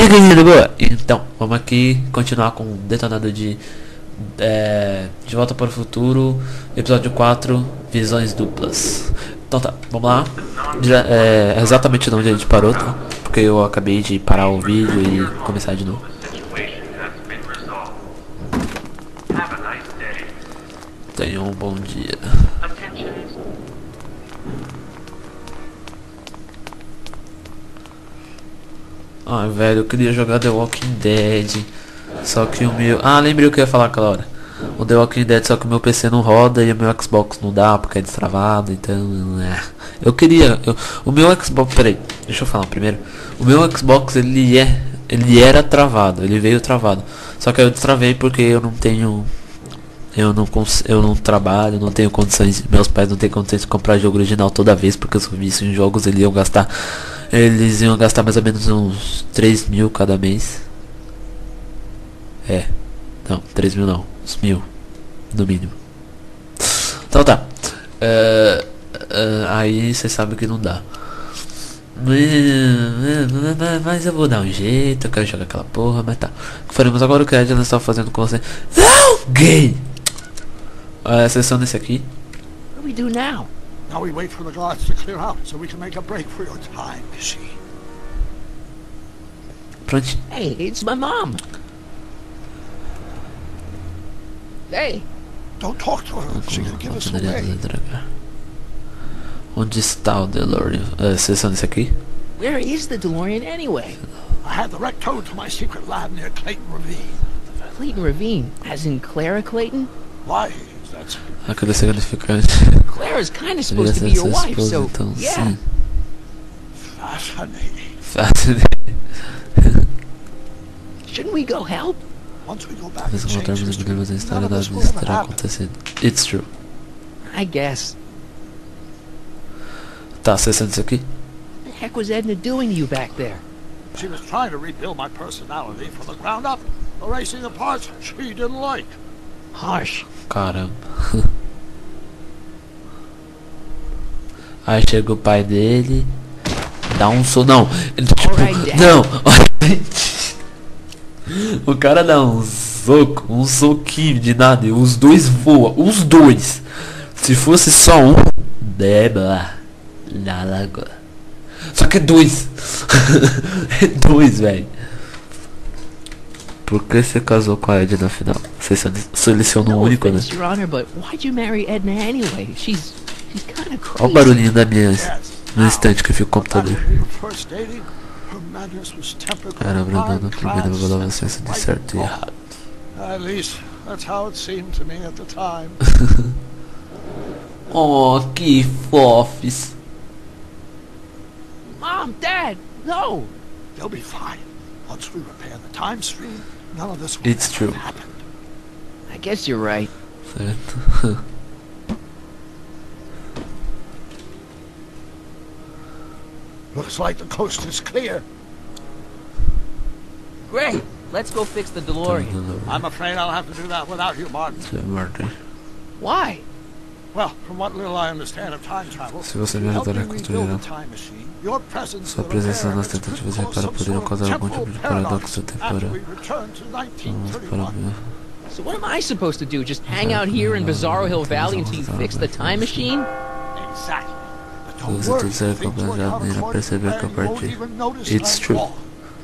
galera, boa! Então, vamos aqui continuar com o Detonado de Volta para o Futuro, episódio 4, visões duplas. Então tá, vamos lá. Exatamente onde a gente parou, tá? Porque eu acabei de parar o vídeo e começar de novo. Tenha um bom dia. Ai, velho, eu queria jogar The Walking Dead. Só que o meu... Ah, lembrei o que eu ia falar aquela hora. O The Walking Dead, só que o meu PC não roda e o meu Xbox não dá porque é destravado. Então, eu queria... O meu Xbox... Peraí, deixa eu falar primeiro. O meu Xbox, ele era travado. Ele veio travado. Só que eu destravei porque eu não tenho... Eu não trabalho, não tenho condições. Meus pais não têm condições de comprar jogo original toda vez, porque se eu visse em jogos eles iam gastar mais ou menos uns 3 mil cada mês. Não, 3 mil não, uns 1000 no mínimo. Então tá. Aí você sabe que não dá. Mas eu vou dar um jeito, eu quero jogar aquela porra, mas tá. Faremos agora o que a Edna está fazendo com você. Não, gay! Sessão desse aqui. What do we do now? Now we wait for the guards to clear out so we can make a break for your time, you see. Pronto. Hey, it's my mom. Hey. Don't talk to her. She can give us away. Onde está o DeLorean? Sessão desse aqui. Where is the DeLorean anyway? I had the wreck towed to my secret lab near Clayton Ravine. Clayton Ravine, as in Clara Clayton? Why? That's Cadê esse significante? Clara's kind of supposed to be your wife, so então, yeah. Sim. fascinating. Shouldn't we go help? Once we go back Talvez and change encontrarmos history, problemas na none história of da this vida will ever terá happen. acontecido. It's true. I guess. Tá, sessão disso aqui. What the heck was Edna doing to you back there? She was trying to rebuild my personality from the ground up, erasing the parts she didn't like. Harsh. Caramba. Aí chega o pai dele, dá um soco. Não, ele tipo. Não! O cara dá um soquinho de nada e os dois voam. Os dois! Se fosse só um, debla na lagoa. Só que é dois! É dois, velho. Por que você casou com a Edna na final? Você selecionou o único, né? Your Honor, but why'd you marry Edna anyway? She's kind of crazy. Olha o barulhinho da minha no instante que fica o computador. Era Brandon, primeiro eu vou dar você de certo e errado. At least that's how it seemed to me at the time. Oh, que fofes. Mom, Dad, no! They'll be fine. Once we repair the time stream, none of this will It's true. have happened. I guess you're right. Certo. Looks like the coast is clear. Great! Let's go fix the DeLorean. I'm afraid I'll have to do that without you, Martin. Why? Well, from what little I understand of time travel, Se você me ajudar a construir sua presença nas tentativas de reparar poderiam causar algum tipo de paradoxo temporal. So what am I supposed to do? Just hang out here in Bizarro Hill Valley until you fix the time machine? Exactly. Você tudo será completado e irá perceber que a partir. It's true.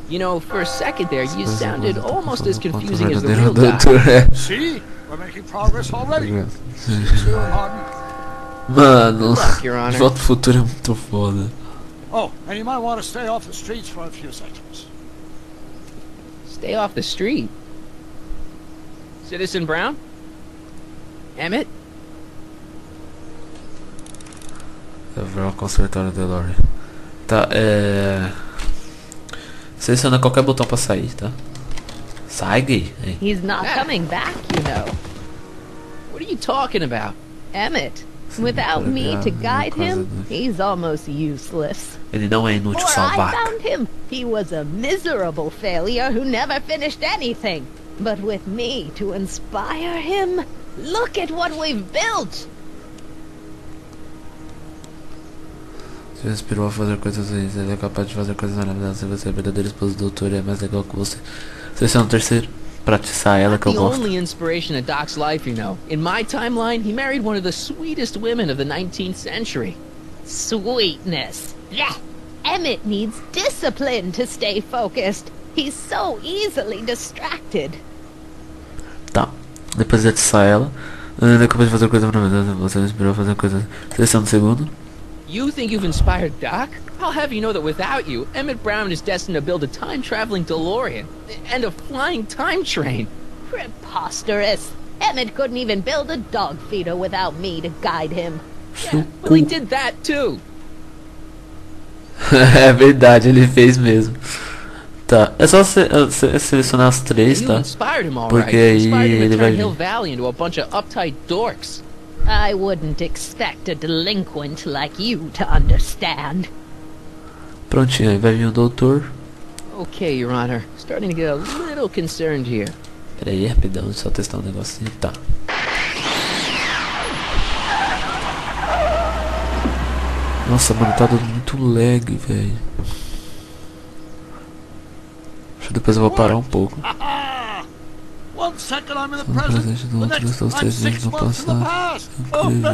You know, for a second there, you sounded almost as confusing as the verdadeiro real doutor guy. é. See? We're making progress already. See you soon, Martin. Mano, Luck, Your Honor. Volta ao Futuro é muito foda. Oh, and you might want to stay off the streets for a few seconds. Stay off the street. Citizen Brown? Emmett? Eu vou consertar o DeLorean. Tá, seleciona qualquer botão pra sair, tá? Sai, gay. Aí. He's not coming back, you know. What are you talking about? Emmett, without me to guide him, he's almost useless. Ele não é inútil, Before salvar. I found him, he was a miserable failure who never finished anything. But with me to inspire him, look at what we've built. Você inspirou a fazer coisas ruins. Ele é capaz de fazer coisas maravilhosas. Se você é verdadeiro esposo do doutor, é mais legal que você. Seleciona o terceiro. Pra atiçar ela que eu The gosto. only inspiration in Doc's life, you know. In my timeline, he married one of the sweetest women of the 19th century. Sweetness. Yeah. Emmett needs discipline to stay focused. He's so easily distracted. Tá. Depois de atiçar ela. Ele é capaz de fazer coisas maravilhosas. Você me inspirou a fazer coisas. Seleciona o segundo. You think you've inspired Doc? I'll have you know that without you, Emmett Brown is destined to build a time-traveling DeLorean and a flying time train. Preposterous. Emmett couldn't even build a dog feeder without me to guide him. Yeah, well, he did that too. É verdade, ele fez mesmo. Tá, é só selecionar as três, You tá? inspired him, all Porque right. aí Inspired him to ele vai turn Hill vir. Valley into a bunch of uptight dorks. I wouldn't expect a delinquent like you to understand. Prontinho, aí vai vir o doutor. Okay, Your Honor. Starting to get a little concerned here. Pera aí, rapidão, deixa eu só testar um negocinho. Tá. Nossa, mano, tá dando muito lag, velho. Depois eu vou parar um pouco. 1 second I'm in the São present, presente do the outro, next estou I'm 6 6 meses no months in the passado. past. Incrível.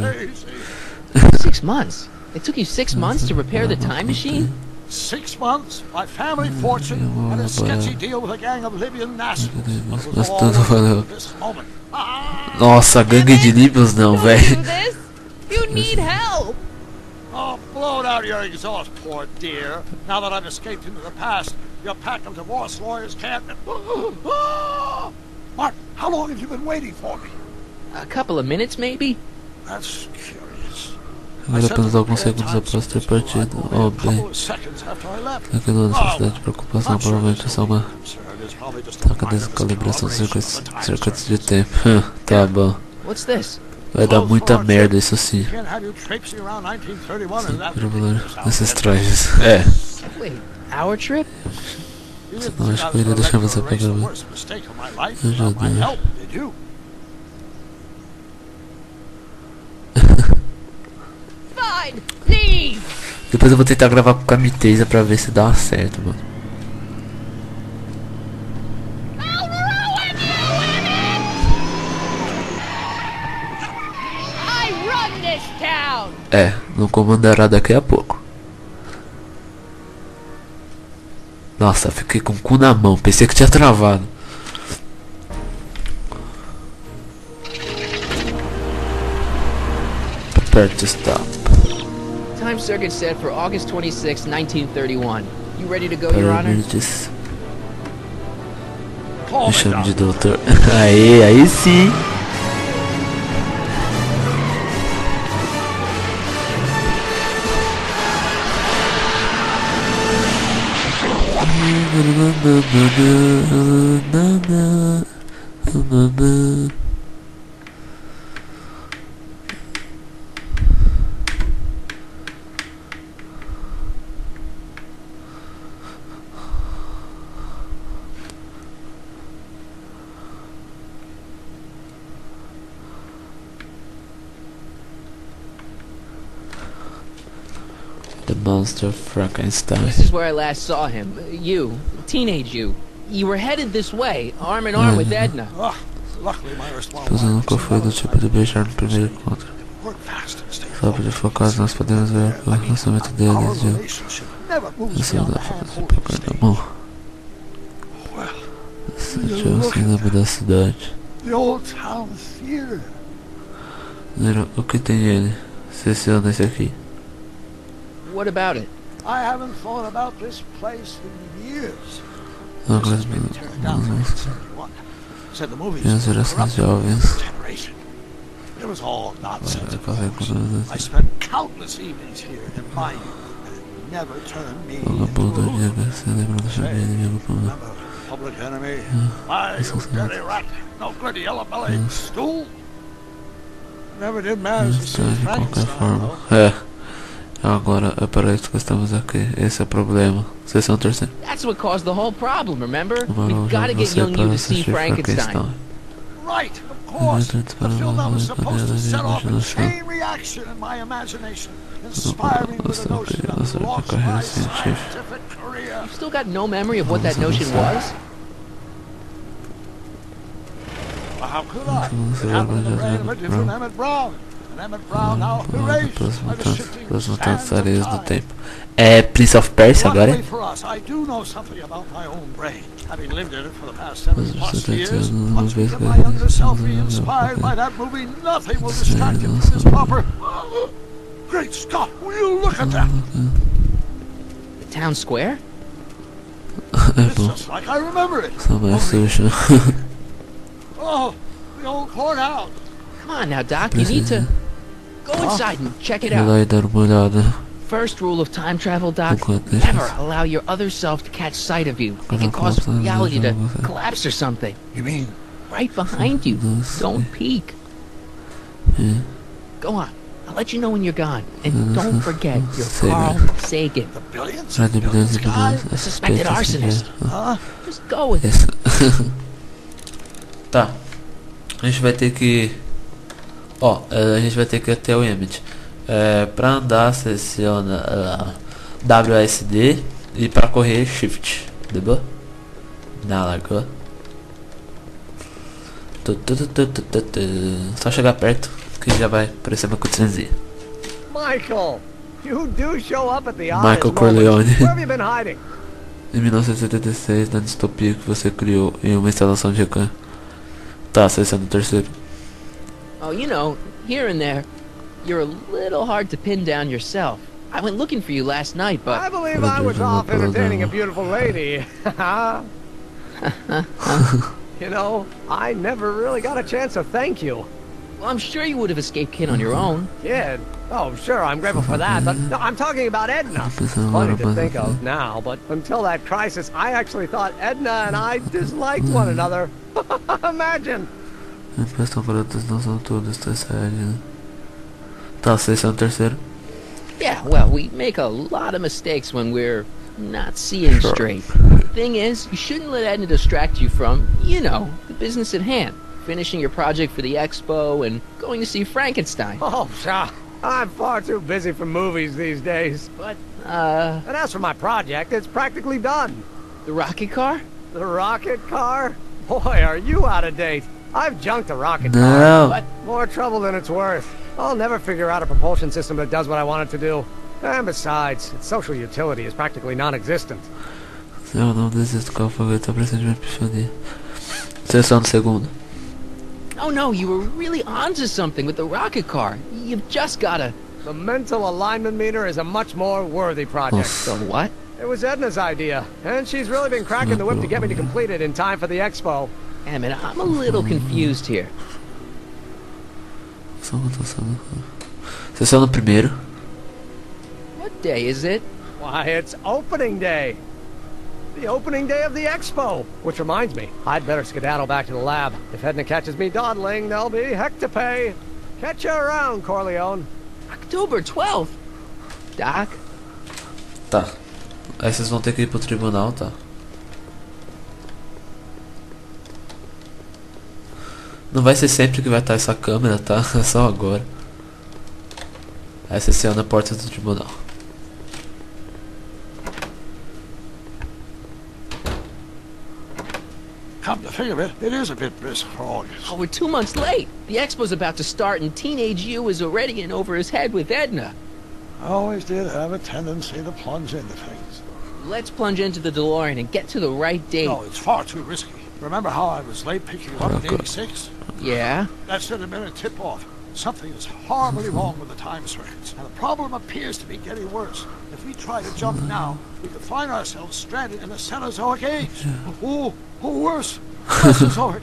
Amazing. 6 months? It took you 6 months to repair the time machine? 6 months, my family fortune, and a sketchy deal with a gang of Libyan nationals. But it was all Tudo valeu. this moment. Nossa, gangue de Líbios não, Do velho. this? You need help. Oh, blow out your exhaust, poor dear. Now that I've escaped into the past, your pack of divorce lawyers can't... Mark, how long have you been waiting for me? A couple of minutes, maybe? That's curious. Agora apenas alguns segundos após ter partido. Oh, bem. Aquela necessidade de preocupação provavelmente é só uma taca de descalibração de circuitos de tempo. Tá bom. What's this? Vai dar muita merda isso sim. Can't have you traipsing around 1931 and that Irregular nesses trajes. É. Wait, our trip? Não, acho que eu iria deixar você pegar o meu. Ajuda. Fine, leave. Depois eu vou tentar gravar com a camitaser pra ver se dá certo, mano. I'll ruin you, Emmett! I run this town. É, não comandará daqui a pouco. Nossa, fiquei com o cu na mão, pensei que tinha travado. Prepare to stop. Time circuit set for August 26, 1931. You ready to go, Your Honor? Paramedes. Me chamo de doutor. Aí sim. The monster Frankenstein. This is where I last saw him. You, teenage you. You were headed this way, arm in arm with Edna. Luckily, my response Você nunca foi do tipo de beijar no primeiro encontro. work fast and stay Sabe de focados, nós podemos ver o relacionamento deles Our de relationship never moves essa beyond da the hand se holding pegar stage. na mão. Well, Esse Joe se lembra da cidade. the old town theater. Nero, o que tem ele? Seleciona esse aqui. What about it? I haven't thought about this place in years. Agora Since being turned down in 1971. Said the movies minhas were gerações corrupt the jovens. generation. It was all nonsense. Vai of correr course. com I spent countless evenings here in my youth, and it never turned me o into Lobo do a hoodlum. Diego. Você lembra da família de meu problema? Remember, Public Enemy, why, you dirty rat, no gritty yellow belly, stool. Never did manage to see Está de qualquer Frankenstein, forma. though. É. Agora é para isso que estamos aqui. Esse é o problema. Sessão terceira. That's what caused the whole problem, remember? Agora We've got to get você young you para to see assistir Frankenstein. Frankenstein. Right, course, the film was supposed to set off a chain reaction in my imagination, inspiring with the notion of launch my scientific career. You've still got no memory of what that notion was? Well, how could I? It happened in the brain of a different Emmett Brown. And Emmett Brown now erased by the shifting sands of time. É Prince of Persia agora? Luckily for us, I do know something about my own brain. Having lived in it for the past 7+ years, once we get my younger self re-inspired by that movie, nothing will distract him from his proper... Great Scott, will you look at that? The town square? It's just like I remember it. Oh, the old courthouse. Come on now, Doc, you need to go inside and check it Vou out. lá e dar uma olhada. First rule of time travel, Doc, never allow your other self to catch sight of you. It can cause reality to collapse or something. You mean? Right behind you. Don't peek. Go on. I'll let you know when you're gone. And don't forget, you're Carl Sagan. The billions? The suspected arsonist. Just go with it. Tá. A gente vai ter que... Ó, a gente vai ter que ir até o Emmett. Pra andar, seleciona WASD e pra correr, Shift. Deu? Não, largou. Só chegar perto que já vai aparecer uma cutscenezinha. Michael, you do show up at the Michael Corleone. Where have you been hiding? Em 1976, na distopia que você criou em uma instalação de recã. Tá, seleciona o terceiro. Oh, you know, here and there, you're a little hard to pin down yourself. I went looking for you last night, but... I believe I was off entertaining a beautiful lady. You know, I never really got a chance to thank you. Well, I'm sure you would have escaped Kin on your own. Yeah, oh, sure, I'm grateful for that, but no, I'm talking about Edna. Funny to think of now, but until that crisis, I actually thought Edna and I disliked one another. Imagine! Tá, seleciona o terceiro. Yeah, well, we make a lot of mistakes when we're not seeing straight. Thing is, you shouldn't let Edna distract you from, you know, the business at hand. Finishing your project for the expo and going to see Frankenstein. Oh, sure. I'm far too busy for movies these days. But, and as for my project, it's practically done. The rocket car? The rocket car? Boy, are you out of date. I've junked the rocket car. No. But more trouble than it's worth. I'll never figure out a propulsion system that does what I want it to do. And besides, its social utility is practically non-existent. Eu não desisto, qual foi a presente de uma epifania. Seleciona o segundo. Oh no, you were really onto something with the rocket car. You've just gotta... The mental alignment meter is a much more worthy project. So what? It was Edna's idea, and she's really been cracking the whip to get me to complete it in time for the expo. Emmett, I'm a little confused here. Seleciona o primeiro. What day is it? Why, it's opening day. The opening day of the expo. Which reminds me, I'd better skedaddle back to the lab. If Edna catches me dawdling, there'll be heck to pay. Catch you around, Corleone. October 12th. Doc? Tá. Aí vocês vão ter que ir pro tribunal, tá? Não vai ser sempre que vai estar essa câmera, tá? É só agora. Aí você seleciona a porta do tribunal. Come to think of it, it is a bit brisk for August. Oh, we're 2 months late. The expo's about to start and teenage you is already in over his head with Edna. I always did have a tendency to plunge into things. Let's plunge into the DeLorean and get to the right date. No, it's far too risky. Remember how I was late picking you up in 86? Yeah? That should have been a tip-off. Something is horribly wrong with the time circuits, and the problem appears to be getting worse. If we try to jump now, we could find ourselves stranded in the Cenozoic age. Or worse, Mesozoic.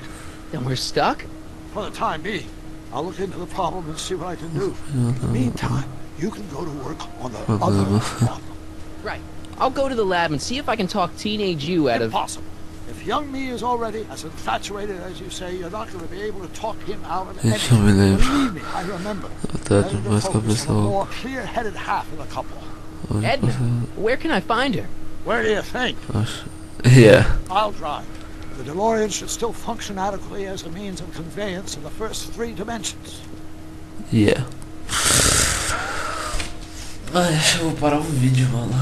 Then we're stuck? For the time being. I'll look into the problem and see what I can do. In the meantime, you can go to work on the other problem. Right. I'll go to the lab and see if I can talk teenage you out of... Impossible. If young me is already as infatuated as you say, you're not going to be able to talk him out of anything. Believe me, I remember. Better to focus on the more clear-headed half of the couple. Edna, where can I find her? Where do you think? Yeah. I'll drive. The DeLorean should still function adequately as a means of conveyance in the first 3 dimensions. Yeah. Ai, eu vou parar o vídeo, mano.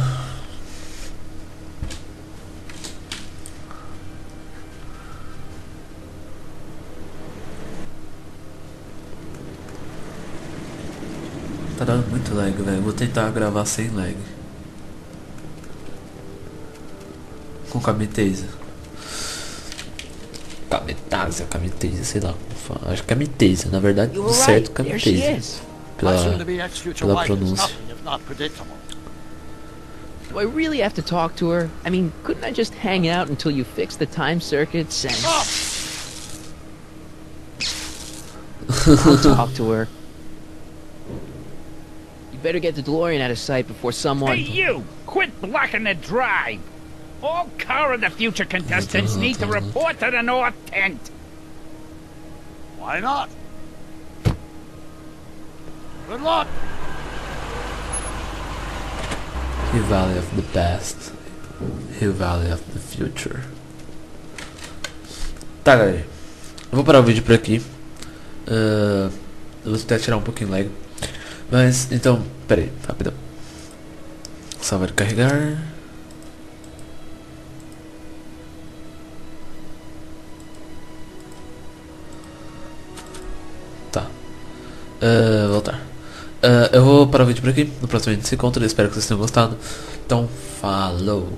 Tá dando muito lag, velho. Vou tentar gravar sem lag. Com camitasia. Camitasia, sei lá como fala. Acho que é camitasia, na verdade, You were certo, right. There she camitasia. is. My soon-to-be ex-future Pela wife is pronúncia. nothing if not predictable. Do I really have to talk to her? I mean, couldn't I just hang out until you fix the time circuits and... Oh! I'll talk to her. You better get the DeLorean out of sight before someone... Hey, you! Quit blocking the drive! All car of the future contestants need to report to the North Tent. Why not? Good luck! Hill Valley of the past, Hill Valley of the future. Tá, galera, eu vou parar o vídeo por aqui. Eu vou tentar tirar um pouquinho lag. Mas, então, pera aí, rapidão. Salvar e carregar. Tá. Voltar. Eu vou parar o vídeo por aqui. No próximo vídeo se encontra. Espero que vocês tenham gostado. Então, falou!